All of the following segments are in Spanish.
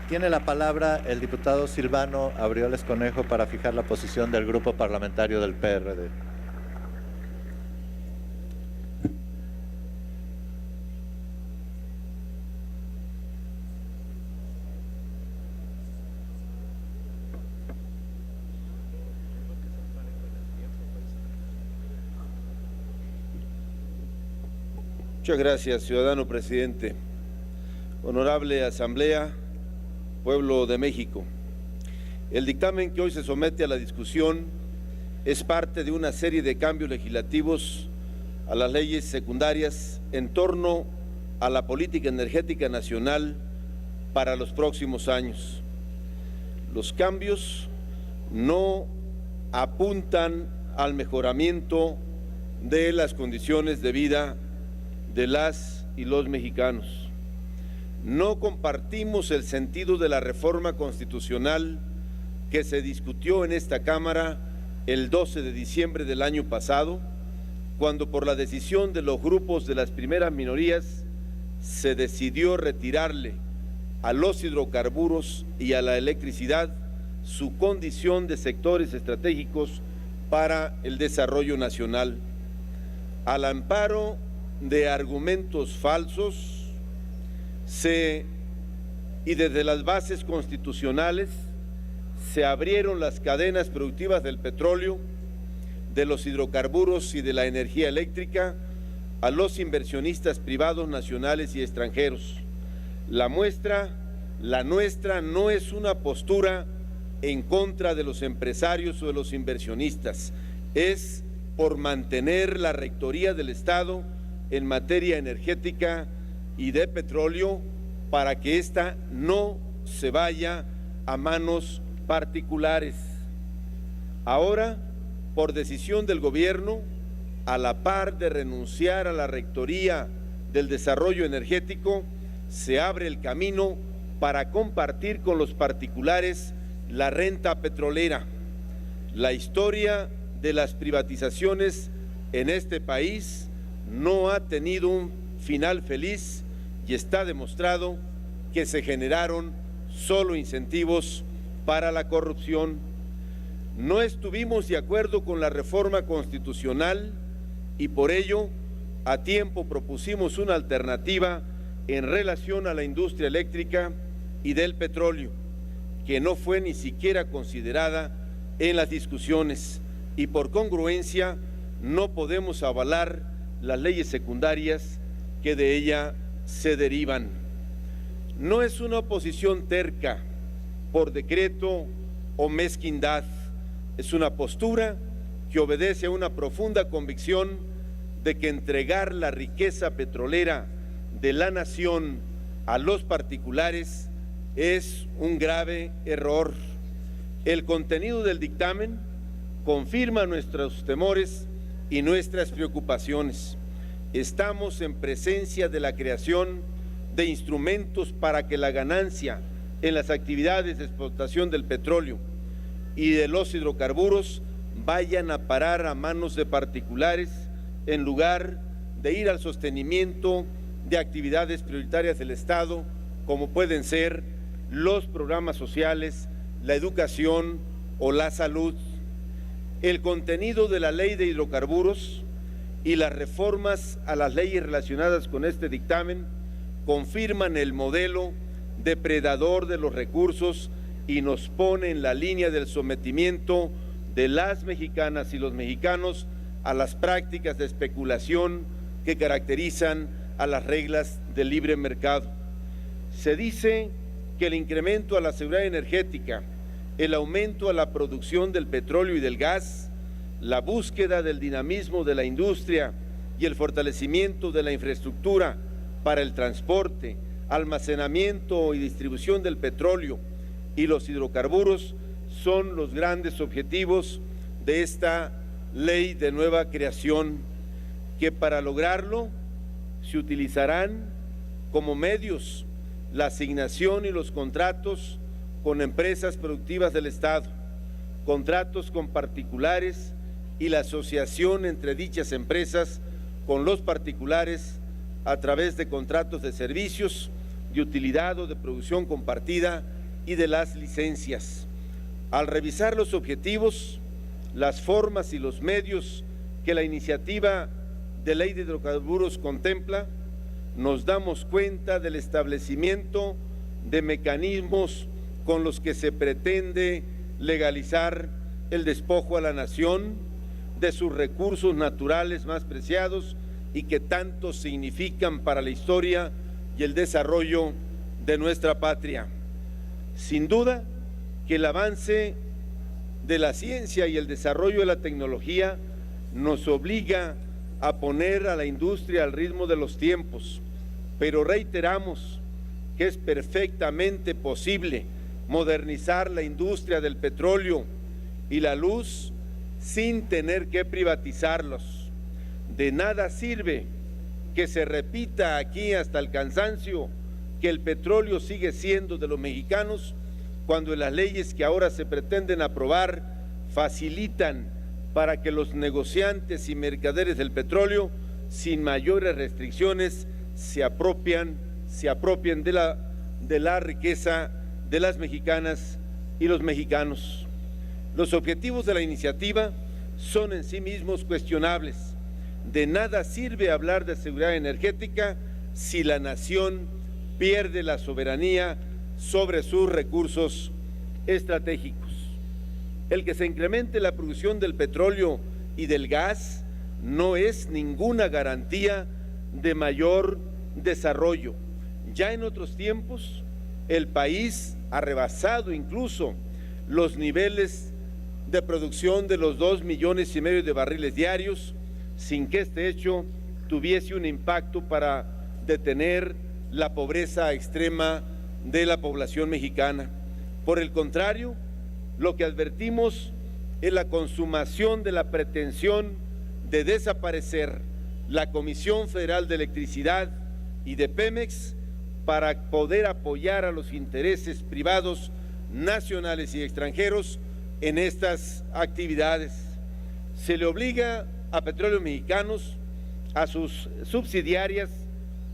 Tiene la palabra el diputado Silvano Aureoles Conejo para fijar la posición del Grupo Parlamentario del PRD. Muchas gracias, ciudadano presidente. Honorable Asamblea, Pueblo de México. El dictamen que hoy se somete a la discusión es parte de una serie de cambios legislativos a las leyes secundarias en torno a la política energética nacional para los próximos años. Los cambios no apuntan al mejoramiento de las condiciones de vida de las y los mexicanos. No compartimos el sentido de la reforma constitucional que se discutió en esta Cámara el 12 de diciembre del año pasado, cuando por la decisión de los grupos de las primeras minorías se decidió retirarle a los hidrocarburos y a la electricidad su condición de sectores estratégicos para el desarrollo nacional. Al amparo de argumentos falsos y desde las bases constitucionales se abrieron las cadenas productivas del petróleo, de los hidrocarburos y de la energía eléctrica a los inversionistas privados nacionales y extranjeros. La nuestra no es una postura en contra de los empresarios o de los inversionistas, es por mantener la rectoría del Estado en materia energética y de petróleo para que ésta no se vaya a manos particulares. Ahora, por decisión del gobierno, a la par de renunciar a la rectoría del desarrollo energético, se abre el camino para compartir con los particulares la renta petrolera. La historia de las privatizaciones en este país no ha tenido un final feliz y está demostrado que se generaron solo incentivos para la corrupción. No estuvimos de acuerdo con la reforma constitucional y por ello a tiempo propusimos una alternativa en relación a la industria eléctrica y del petróleo, que no fue ni siquiera considerada en las discusiones y por congruencia no podemos avalar las leyes secundarias que de ella se derivan. No es una oposición terca, por decreto o mezquindad, es una postura que obedece a una profunda convicción de que entregar la riqueza petrolera de la nación a los particulares es un grave error. El contenido del dictamen confirma nuestros temores y nuestras preocupaciones. Estamos en presencia de la creación de instrumentos para que la ganancia en las actividades de explotación del petróleo y de los hidrocarburos vayan a parar a manos de particulares en lugar de ir al sostenimiento de actividades prioritarias del Estado, como pueden ser los programas sociales, la educación o la salud. El contenido de la ley de hidrocarburos y las reformas a las leyes relacionadas con este dictamen confirman el modelo depredador de los recursos y nos pone en la línea del sometimiento de las mexicanas y los mexicanos a las prácticas de especulación que caracterizan a las reglas del libre mercado. Se dice que el incremento a la seguridad energética, el aumento a la producción del petróleo y del gas, la búsqueda del dinamismo de la industria y el fortalecimiento de la infraestructura para el transporte, almacenamiento y distribución del petróleo y los hidrocarburos son los grandes objetivos de esta ley de nueva creación, que para lograrlo se utilizarán como medios la asignación y los contratos con empresas productivas del Estado, contratos con particulares y la asociación entre dichas empresas con los particulares a través de contratos de servicios de utilidad o de producción compartida y de las licencias. Al revisar los objetivos, las formas y los medios que la iniciativa de ley de hidrocarburos contempla, nos damos cuenta del establecimiento de mecanismos con los que se pretende legalizar el despojo a la nación de sus recursos naturales más preciados y que tanto significan para la historia y el desarrollo de nuestra patria. Sin duda que el avance de la ciencia y el desarrollo de la tecnología nos obliga a poner a la industria al ritmo de los tiempos, pero reiteramos que es perfectamente posible modernizar la industria del petróleo y la luz sin tener que privatizarlos. De nada sirve que se repita aquí hasta el cansancio que el petróleo sigue siendo de los mexicanos cuando las leyes que ahora se pretenden aprobar facilitan para que los negociantes y mercaderes del petróleo, sin mayores restricciones, se apropien de la riqueza de las mexicanas y los mexicanos. Los objetivos de la iniciativa son en sí mismos cuestionables. De nada sirve hablar de seguridad energética si la nación pierde la soberanía sobre sus recursos estratégicos. El que se incremente la producción del petróleo y del gas no es ninguna garantía de mayor desarrollo. Ya en otros tiempos, el país ha rebasado incluso los niveles de producción de los 2,5 millones de barriles diarios, sin que este hecho tuviese un impacto para detener la pobreza extrema de la población mexicana. Por el contrario, lo que advertimos es la consumación de la pretensión de desaparecer la Comisión Federal de Electricidad y de Pemex para poder apoyar a los intereses privados nacionales y extranjeros en estas actividades. Se le obliga a Petróleos Mexicanos, a sus subsidiarias,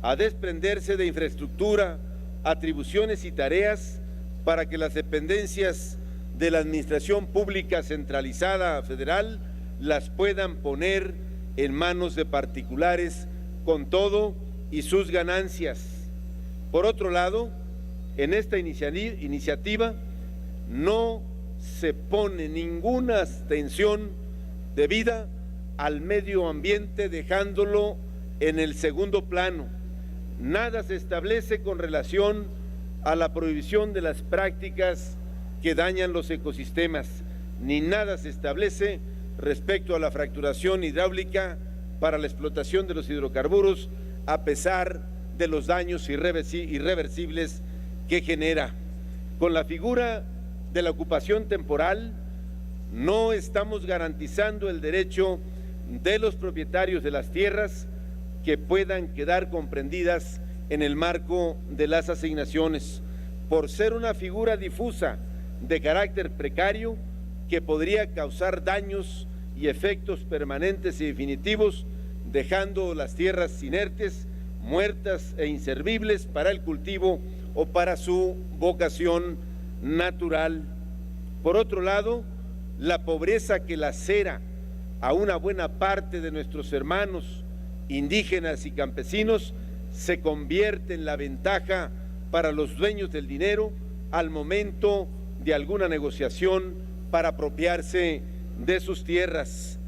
a desprenderse de infraestructura, atribuciones y tareas para que las dependencias de la Administración Pública Centralizada Federal las puedan poner en manos de particulares con todo y sus ganancias. Por otro lado, en esta iniciativa no se pone ninguna atención debida al medio ambiente, dejándolo en el segundo plano. Nada se establece con relación a la prohibición de las prácticas que dañan los ecosistemas, ni nada se establece respecto a la fracturación hidráulica para la explotación de los hidrocarburos, a pesar de los daños irreversibles que genera. Con la figura de la ocupación temporal, no estamos garantizando el derecho de los propietarios de las tierras que puedan quedar comprendidas en el marco de las asignaciones, por ser una figura difusa de carácter precario que podría causar daños y efectos permanentes y definitivos, dejando las tierras inertes, muertas e inservibles para el cultivo o para su vocación natural. Por otro lado, la pobreza que lacera a una buena parte de nuestros hermanos indígenas y campesinos se convierte en la ventaja para los dueños del dinero al momento de alguna negociación para apropiarse de sus tierras.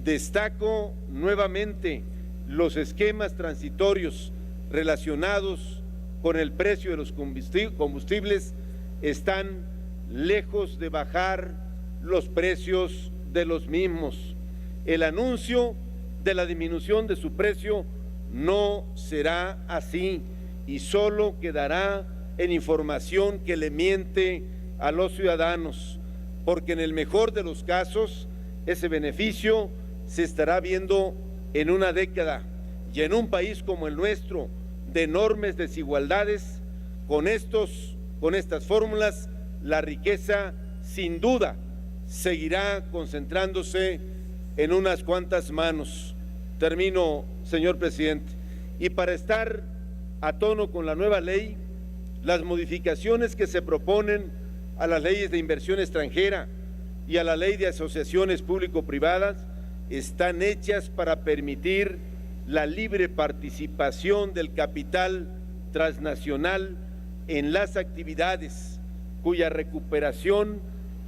Destaco nuevamente los esquemas transitorios relacionados con el precio de los combustibles están lejos de bajar los precios de los mismos. El anuncio de la disminución de su precio no será así y solo quedará en información que le miente a los ciudadanos, porque en el mejor de los casos ese beneficio se estará viendo en una década, y en un país como el nuestro de enormes desigualdades, con estas fórmulas la riqueza sin duda seguirá concentrándose en unas cuantas manos. Termino, señor presidente. Y para estar a tono con la nueva ley, las modificaciones que se proponen a las leyes de inversión extranjera y a la ley de asociaciones público-privadas están hechas para permitir la libre participación del capital transnacional en las actividades cuya recuperación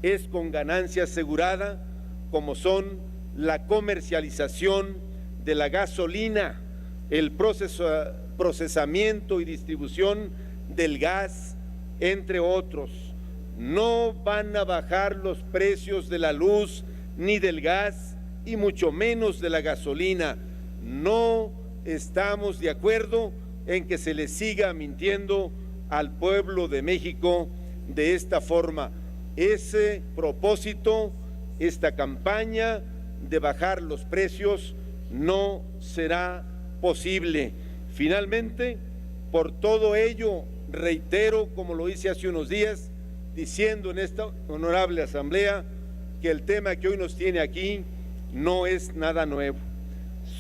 es con ganancia asegurada, como son la comercialización de la gasolina, el procesamiento y distribución del gas, entre otros. No van a bajar los precios de la luz ni del gas y mucho menos de la gasolina. No estamos de acuerdo en que se le siga mintiendo al pueblo de México de esta forma. Ese propósito, esta campaña de bajar los precios no será posible. Finalmente, por todo ello, reitero, como lo hice hace unos días, diciendo en esta honorable asamblea que el tema que hoy nos tiene aquí no es nada nuevo.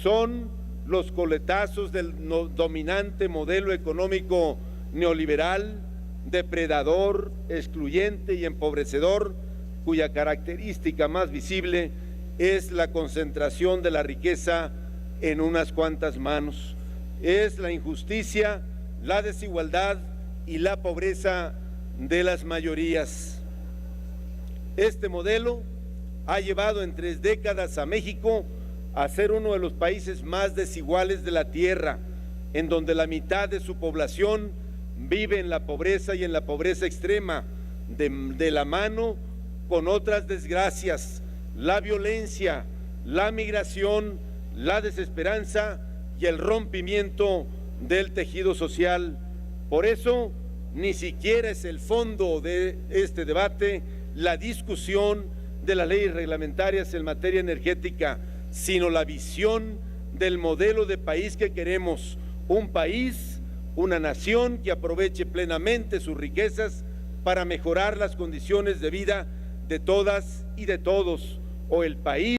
Son los coletazos del dominante modelo económico neoliberal, depredador, excluyente y empobrecedor, cuya característica más visible es la concentración de la riqueza en unas cuantas manos. Es la injusticia, la desigualdad y la pobreza de las mayorías. Este modelo ha llevado en 3 décadas a México a ser uno de los países más desiguales de la tierra, en donde la mitad de su población vive en la pobreza y en la pobreza extrema, de la mano con otras desgracias, la violencia, la migración, la desesperanza y el rompimiento del tejido social. Por eso, ni siquiera es el fondo de este debate la discusión de las leyes reglamentarias en materia energética, sino la visión del modelo de país que queremos, un país, una nación que aproveche plenamente sus riquezas para mejorar las condiciones de vida de todas y de todos, o el país